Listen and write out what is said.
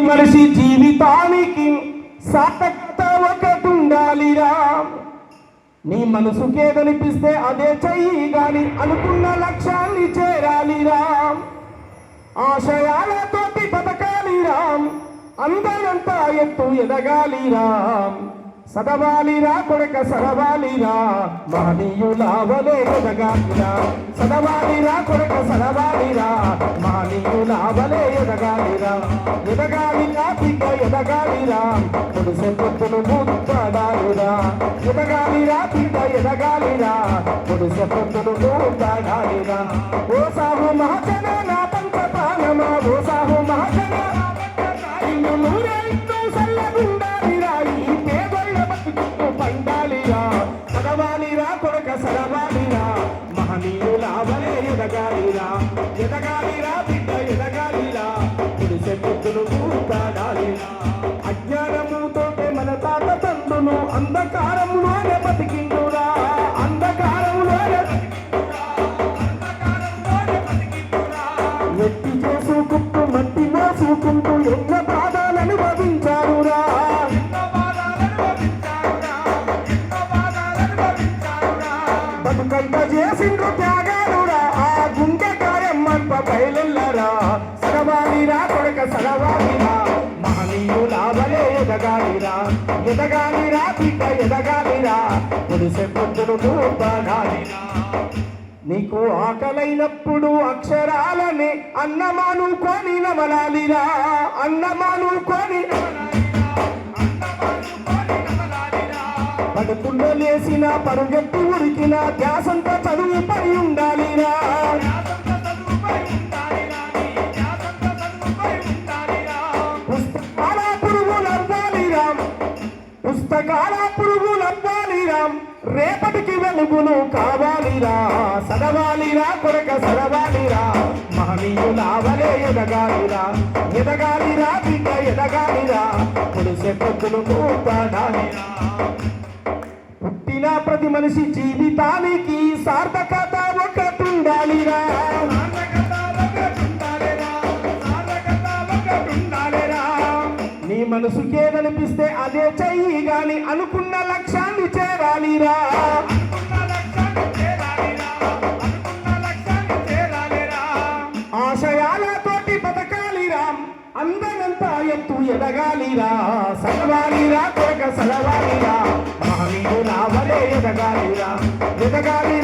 మనిషి జీవితానికి సార్థకత ఒకటుండాలిరా. నీ మనసుకేదనిపిస్తే అదే చెయ్యి గాని అనుకున్న లక్ష్యాన్ని చేరాలిరా. ఆశయాలతోటి బతకాలిరా, అందరంతా ఎత్తు ఎదగాలిరా. సదవాలిరా కొడక సదవాలిరా, మహనీయులావలే ఎదగాలిరా. సదవాలిరా కొడక సదవాలిరా, మహనీయులావలే ఎదగాలిరా. ఎదగాలిరా బిడ్డ ఎదగాలిరా, పొడిసె పొత్తులు ముద్దాడాలిరా. ఎదగాలిరా బిడ్డ ఎదగాలిరా, పొడిసె పొత్తులు ముద్దాడాలిరా. ఓ సాహు మహాజన నా పంచ ప్రాణమా, ఓ సాహు మహాజన ఇల్లు నూరేళ్ళు సల్లగుండాలిరా. ఈ పేదోళ్ళ బతుకు పండాలిరా. సదవాలిరా కొడక సదవాలిరా, మహనీయులావలే ఎదగాలిరా. ఎదగాలిరా బిడ్డ ఎదగాలిరా, పొడిసె పొత్తులు ముద్దాడాలిరా. అజ్ఞానముతోటే మన తాత తండ్రులు అంధకారంలోనే బతికిండురా. అంధకారంలోనే ఎత్తి చేసుకుంటూ మట్టి మోసుకుంటూ ఎన్నో బాధలను భవించారురా. బతుకంత చేసిండ్రు త్యాగాలురా, ఆ గుండె కార్యం మంప బయలురా. సదవాలిరా కొడక సదవాలిరా, మహనీయులావలే ఎదగాలిరా. ఎదగాలిరా బిడ్డ ఎదగాలిరా, పొడిసె పొత్తులు ముద్దాడాలిరా. నీకు ఆకలైనప్పుడు అక్షరాలని అన్నమానుకొని నమలాలిరా. అన్నమానుకొని పడుకుండా లేసిన పరుగెత్తి ఉరికిన ధ్యాసంతో చదువుపై ఉండాలిరా. పుస్తకాల పురుగులవ్వాలిరా, పుస్తకాల పురుగులవ్వాలిరా. రేపటికి వెలుగులు కావాలిరా. సదవాలిరా కొరక సదవాలిరా, మహనీయులావలే ఎదగాలిరా. ఎదగాలిరా బిడ్డ ఎదగాలిరా, పొడిసె పొత్తులు ముద్దాడాలిరా. పుట్టిన ప్రతి మనిషి జీవితానికి సార్థకత ఒకటుండాలిరా. నీ మనసుకేదనిపిస్తే అదే చెయ్యి గాని అనుకున్న లక్ష్యాన్ని చేరాలిరా. ఆశయాలతోటి బతకాలిరా, అందరంతా ఎత్తు ఎదగాలిరా. సదవాలిరా కొరక సదవాలిరా, మహనీయులావలే ఎదగాలిరా. ఎదగాలి